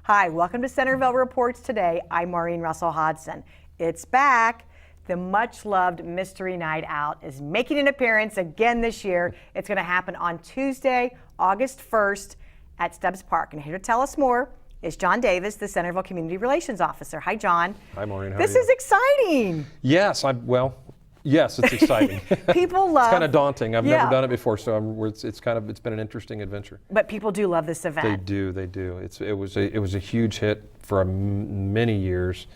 Hi, welcome to Centerville Reports Today. I'm Maureen Russell Hodson. It's back. The much-loved Mystery Night Out is making an appearance again this year. It's going to happen on Tuesday, August 1st at Stubbs Park. And here to tell us more is John Davis, the Centerville Community Relations Officer. Hi, John. Hi, Maureen. How This are you? is exciting. Yes, yes, it's exciting. People love. It's kind of daunting. I've Yeah. never done it before, so it's been an interesting adventure. But people do love this event. They do. It was a huge hit for many years,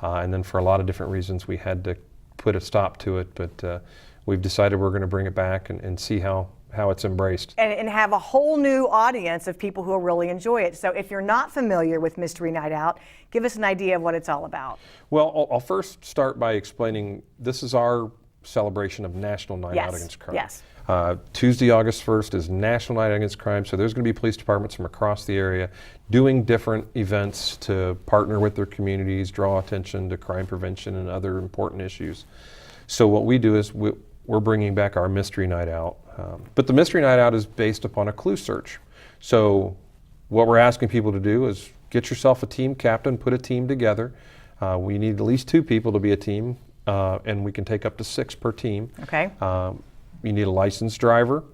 and then for a lot of different reasons we had to put a stop to it. But we've decided we're going to bring it back and see how it's embraced. And have a whole new audience of people who will really enjoy it. So if you're not familiar with Mystery Night Out, give us an idea of what it's all about. Well, I'll first start by explaining this is our celebration of National Night Out Against Crime. Yes. Tuesday, August 1st is National Night Against Crime, so there's going to be police departments from across the area doing different events to partner with their communities, draw attention to crime prevention and other important issues. So what we do is we're bringing back our Mystery Night Out. But the Mystery Night Out is based upon a clue search. So what we're asking people to do is get yourself a team captain, put a team together. We need at least 2 people to be a team, and we can take up to 6 per team. Okay. You need a licensed driver,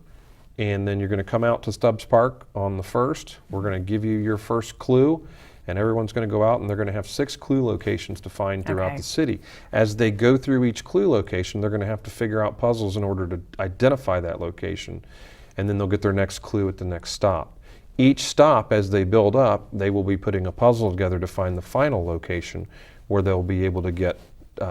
and then you're going to come out to Stubbs Park on the 1st. We're going to give you your first clue, and everyone's going to go out and they're going to have 6 clue locations to find throughout the city. As they go through each clue location, they're going to have to figure out puzzles in order to identify that location, and then they'll get their next clue at the next stop. Each stop, as they build up, they will be putting a puzzle together to find the final location where they'll be able to get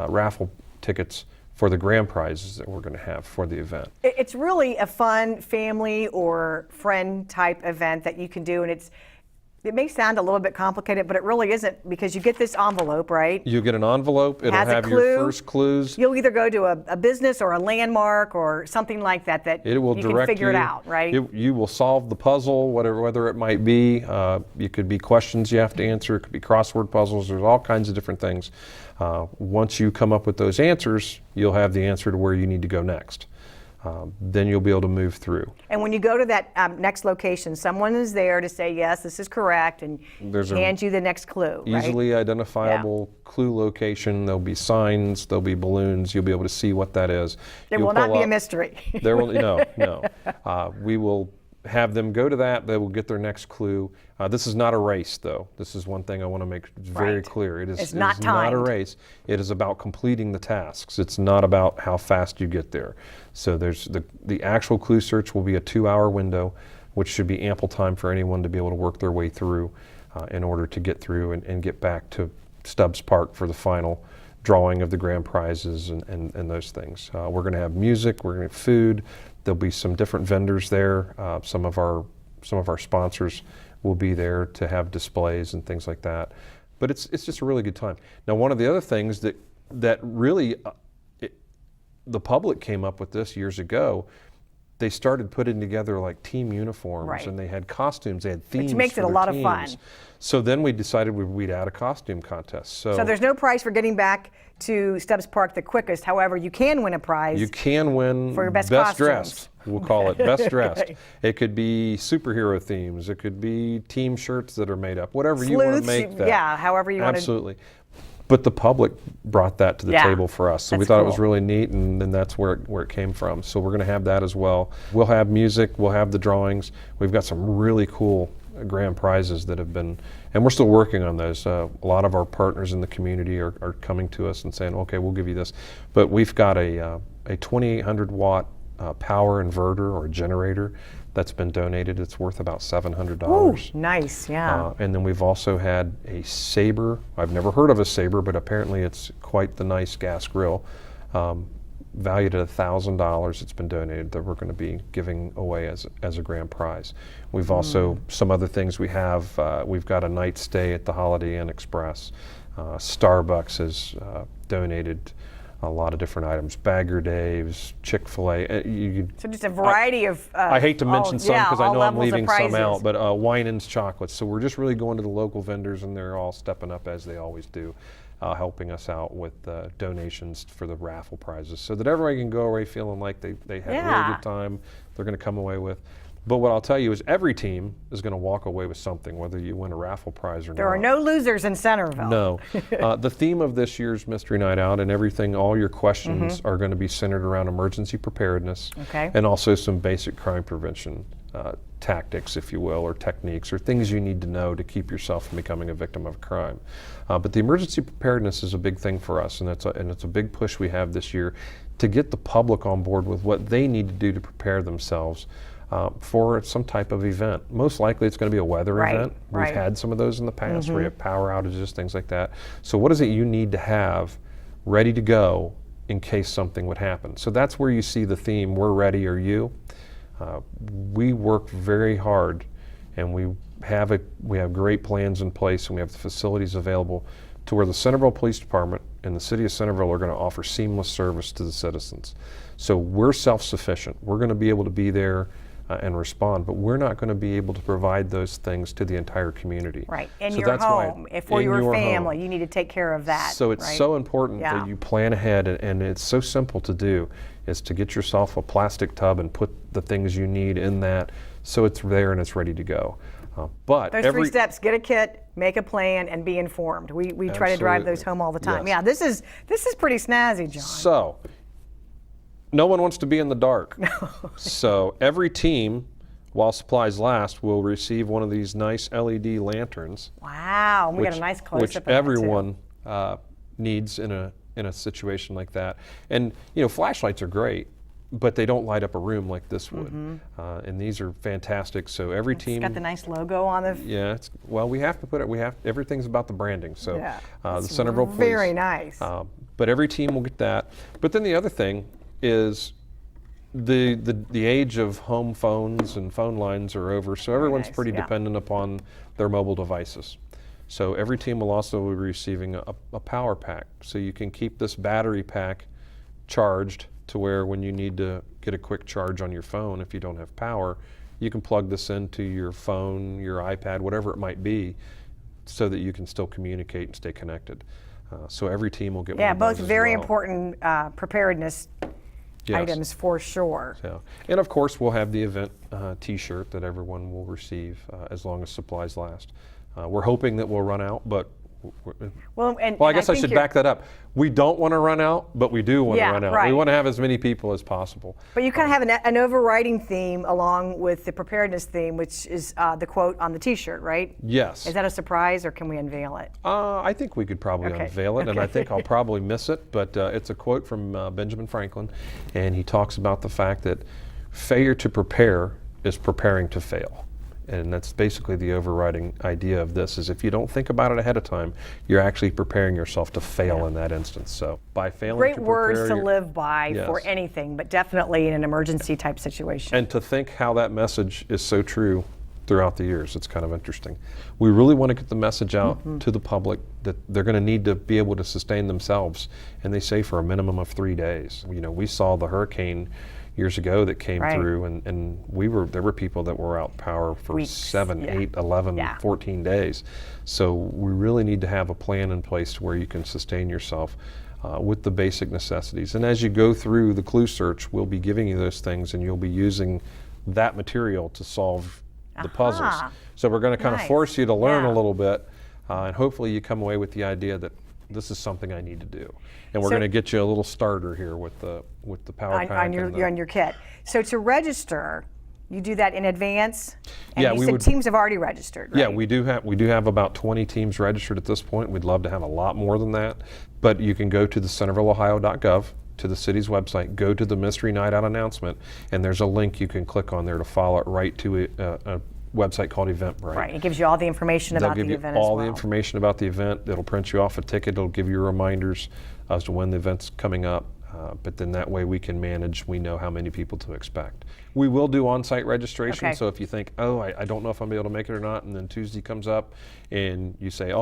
raffle tickets for the grand prizes that we're going to have for the event. It's really a fun family or friend type event that you can do, and it may sound a little bit complicated, but it really isn't, because you get this envelope, right? You get an envelope, it'll Has a have clue. your first clues. You'll either go to a business or a landmark or something like that It will you direct can figure it out, right? You will solve the puzzle, whether it might be. It could be questions you have to answer. It could be crossword puzzles. There's all kinds of different things. Once you come up with those answers, you'll have the answer to where you need to go next. Then you'll be able to move through. And when you go to that next location, someone is there to say, yes, this is correct, and hand you the next clue, right? Easily identifiable clue location. There'll be signs, there'll be balloons. You'll be able to see what that is. There will not be a mystery. There will, no. We will have them go to that. They will get their next clue. This is not a race, though. This is one thing I want to make very clear. It's not a race. It is about completing the tasks. It's not about how fast you get there. So there's the actual clue search will be a 2-hour window, which should be ample time for anyone to be able to work their way through in order to get through and get back to Stubbs Park for the final drawing of the grand prizes and those things. We're going to have music. We're going to have food. There'll be some different vendors there. Some of our sponsors will be there to have displays and things like that. But it's just a really good time. Now, one of the other things that really the public came up with this years ago. They started putting together like team uniforms, and they had costumes. They had themes, which makes it a lot of fun. So then we decided we'd add a costume contest. So there's no prize for getting back to Stubbs Park the quickest. However, you can win a prize. You can win for your best dressed. We'll call it best dressed. It could be superhero themes. It could be team shirts that are made up. Whatever you want to make that. Yeah, however you want to. Absolutely. But the public brought that to the table for us, so we thought it was really neat, and then that's where it came from. So we're going to have that as well. We'll have music, we'll have the drawings. We've got some really cool grand prizes that have been, and we're still working on those. A lot of our partners in the community are coming to us and saying, okay, we'll give you this. But we've got a 2,800 watt power inverter or generator that's been donated. It's worth about $700. Ooh, nice, yeah. And then we've also had a Sabre. I've never heard of a Sabre, but apparently it's quite the nice gas grill, valued at $1,000. It's been donated that we're going to be giving away as a grand prize. We've also, some other things we have, we've got a night stay at the Holiday Inn Express. Starbucks has donated a lot of different items, Bagger Dave's, Chick-fil-A. So just a variety of I hate to mention some because I know I'm leaving some out, but Winans chocolates. So we're just really going to the local vendors, and they're all stepping up as they always do, helping us out with donations for the raffle prizes so that everybody can go away feeling like they had a really good time. They're going to come away with. But what I'll tell you is every team is going to walk away with something, whether you win a raffle prize or not. There are no losers in Centerville. No. The theme of this year's Mystery Night Out and everything, all your questions are going to be centered around emergency preparedness and also some basic crime prevention tactics, if you will, or techniques, or things you need to know to keep yourself from becoming a victim of a crime. But the emergency preparedness is a big thing for us, and it's a big push we have this year to get the public on board with what they need to do to prepare themselves for some type of event. Most likely it's going to be a weather event. We've had some of those in the past where you have power outages, things like that. So what is it you need to have ready to go in case something would happen? So that's where you see the theme, we're ready, are you? We work very hard, and we have great plans in place, and we have the facilities available to where the Centerville Police Department and the City of Centerville are going to offer seamless service to the citizens. So we're self-sufficient. We're going to be able to be there and respond, but we're not going to be able to provide those things to the entire community. Right, in your home, for your family, you need to take care of that. So it's so important that you plan ahead, and it's so simple to do, is to get yourself a plastic tub and put the things you need in that so it's there and it's ready to go. But those 3 steps: get a kit, make a plan, and be informed. We try to drive those home all the time. Yeah, this is pretty snazzy, John. So no one wants to be in the dark. So every team, while supplies last, will receive one of these nice LED lanterns. Wow, we got a nice close-up of that, which everyone needs in a situation like that. And you know, flashlights are great, but they don't light up a room like this would. And these are fantastic. So every team. It's got the nice logo on the. Yeah. Well, we have to put it. Everything's about the branding. So the Centerville Police. Very nice. But every team will get that. But then the other thing is the age of home phones and phone lines are over, so everyone's pretty dependent upon their mobile devices. So every team will also be receiving a power pack, so you can keep this battery pack charged to where when you need to get a quick charge on your phone, if you don't have power, you can plug this into your phone, your iPad, whatever it might be, so that you can still communicate and stay connected. So every team will get one of those both very as well. important preparedness items for sure. So, and of course we'll have the event t-shirt that everyone will receive as long as supplies last. We're hoping that we'll run out, but I guess I should back that up. We don't want to run out, but we do want to run out. We want to have as many people as possible. But you kind of have an overriding theme along with the preparedness theme, which is the quote on the t-shirt, right? Yes. Is that a surprise, or can we unveil it? I think we could probably unveil it, and I think I'll probably miss it, but it's a quote from Benjamin Franklin, and he talks about the fact that failure to prepare is preparing to fail. And that's basically the overriding idea of this, is if you don't think about it ahead of time, you're actually preparing yourself to fail in that instance. So by failing Great to words prepare to live by for anything, but definitely in an emergency type situation. And to think how that message is so true throughout the years, it's kind of interesting. We really want to get the message out to the public that they're going to need to be able to sustain themselves, and they say for a minimum of 3 days. You know, we saw the hurricane years ago that came through, and there were people that were out power for weeks, 7, 8, 11, 14 days. So we really need to have a plan in place where you can sustain yourself with the basic necessities. And as you go through the clue search, we'll be giving you those things, and you'll be using that material to solve the puzzles. So we're going to kind of force you to learn a little bit, and hopefully you come away with the idea that this is something I need to do. And we're going to get you a little starter here with the power pack on your kit. So to register, you do that in advance. And you said teams have already registered, right? Yeah, we do have about 20 teams registered at this point. We'd love to have a lot more than that, but you can go to the CentervilleOhio.gov, to the city's website, go to the Mystery Night Out announcement, and there's a link you can click on there to follow it right to a website called Eventbrite. Right, it gives you all the information about the event as well. They'll give you all the information about the event. It'll print you off a ticket. It'll give you reminders as to when the event's coming up. But then that way we can manage, we know how many people to expect. We will do on-site registration, so if you think, I don't know if I'm able to make it or not, and then Tuesday comes up and you say,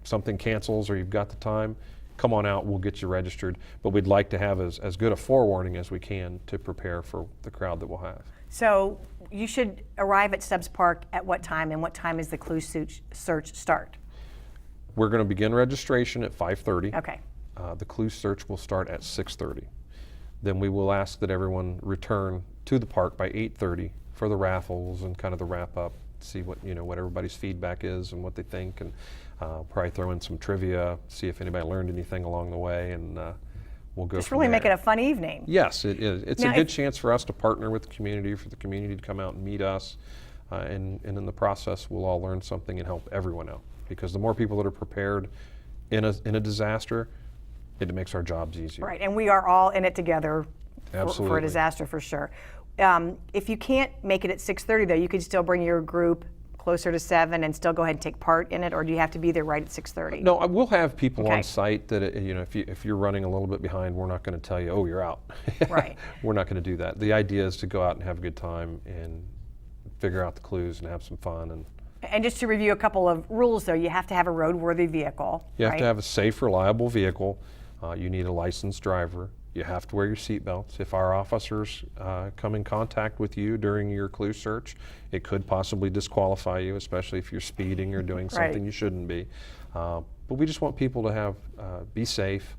something cancels or you've got the time, come on out, we'll get you registered. But we'd like to have as good a forewarning as we can to prepare for the crowd that we'll have. So you should arrive at Stubbs Park at what time, and what time is the clue search start? We're going to begin registration at 5:30. Okay. The clue search will start at 6:30. Then we will ask that everyone return to the park by 8:30 for the raffles and kind of the wrap up, see what what everybody's feedback is and what they think, and probably throw in some trivia, see if anybody learned anything along the way, and we'll go. Just really make it a fun evening. Yes, it is. It's a good chance for us to partner with the community, for the community to come out and meet us, and in the process, we'll all learn something and help everyone out. Because the more people that are prepared in a disaster, it makes our jobs easier. Right, and we are all in it together for a disaster for sure. If you can't make it at 6:30 though, you could still bring your group closer to 7 and still go ahead and take part in it, or do you have to be there right at 6:30? No, we'll have people on site that if you're running a little bit behind, we're not going to tell you, oh, you're out. Right. We're not going to do that. The idea is to go out and have a good time and figure out the clues and have some fun. And just to review a couple of rules though, you have to have a roadworthy vehicle. You have to have a safe, reliable vehicle. You need a licensed driver. You have to wear your seatbelts. If our officers come in contact with you during your clue search, it could possibly disqualify you, especially if you're speeding or doing something you shouldn't be. But we just want people to be safe.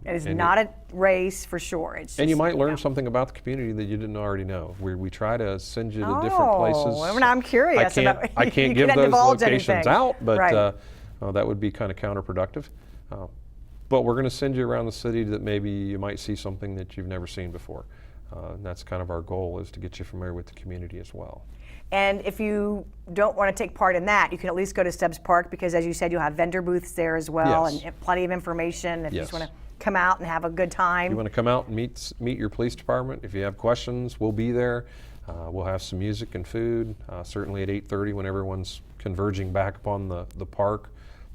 It is not a race for sure. It's just, and you might learn something about the community that you didn't already know. We try to send you to different places. Oh, I'm curious. I can't give those locations out, but that would be kind of counterproductive. But we're going to send you around the city that maybe you might see something that you've never seen before. And that's kind of our goal, is to get you familiar with the community as well. And if you don't want to take part in that, you can at least go to Stubbs Park, because as you said, you'll have vendor booths there as well, and plenty of information if you just want to come out and have a good time. If you want to come out and meet your police department, if you have questions, we'll be there. We'll have some music and food, certainly at 8:30 when everyone's converging back upon the park.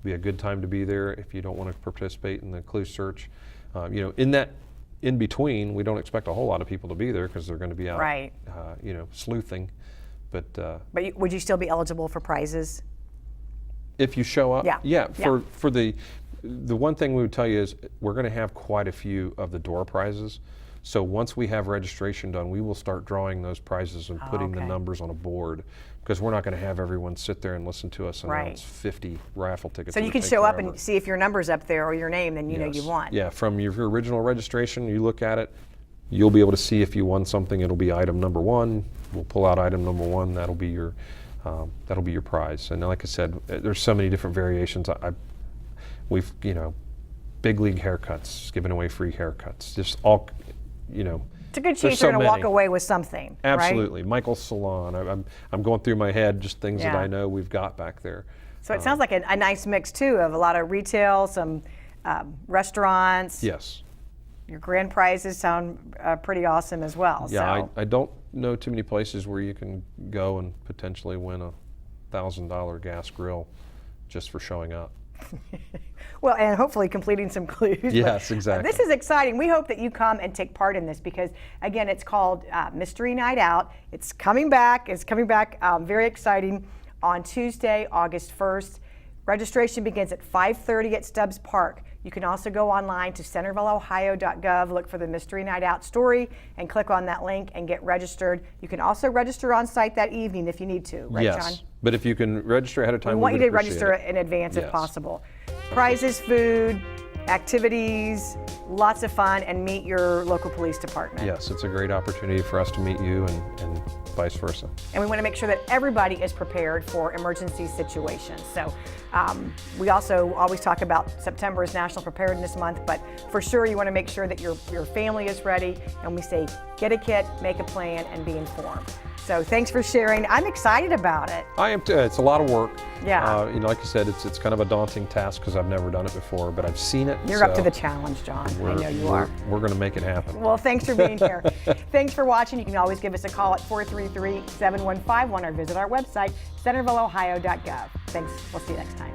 Be a good time to be there if you don't want to participate in the clue search. In between, we don't expect a whole lot of people to be there because they're going to be out, sleuthing. But would you still be eligible for prizes? If you show up, yeah. For the one thing we would tell you is we're going to have quite a few of the door prizes. So once we have registration done, we will start drawing those prizes and putting the numbers on a board, because we're not going to have everyone sit there and listen to us announce 50 raffle tickets. So you can show up and see if your number's up there or your name, then you know you won. Yeah, from your original registration, you look at it, you'll be able to see if you won something. It'll be item number 1. We'll pull out item number 1. That'll be your prize. And like I said, there's so many different variations. We've big league haircuts, giving away free haircuts, just all. It's a good chance you're going to walk away with something. Absolutely. Right? Michael's Salon. I'm going through my head just things that I know we've got back there. So it sounds like a nice mix too of a lot of retail, some restaurants. Yes. Your grand prizes sound pretty awesome as well. Yeah, I don't know too many places where you can go and potentially win a $1,000 gas grill just for showing up. Well, and hopefully completing some clues. Yes, exactly. This is exciting. We hope that you come and take part in this, because, again, it's called Mystery Night Out. It's coming back. Very exciting, on Tuesday, August 1st. Registration begins at 5:30 at Stubbs Park. You can also go online to centervilleohio.gov, look for the Mystery Night Out story, and click on that link and get registered. You can also register on site that evening if you need to, right, John? Yes, but if you can register ahead of time, we want you to register in advance if possible. Prizes, food, activities, lots of fun, and meet your local police department. Yes, it's a great opportunity for us to meet you and vice versa. And we want to make sure that everybody is prepared for emergency situations. So we also always talk about September is National Preparedness Month, but for sure you want to make sure that your family is ready, and we say get a kit, make a plan, and be informed. So thanks for sharing. I'm excited about it. I am too. It's a lot of work. Yeah. Like you said, it's kind of a daunting task because I've never done it before, but I've seen it. You're up to the challenge, John. I know you are. We're going to make it happen. Well, thanks for being here. Thanks for watching. You can always give us a call at 433-7151 or visit our website, centervilleohio.gov. Thanks. We'll see you next time.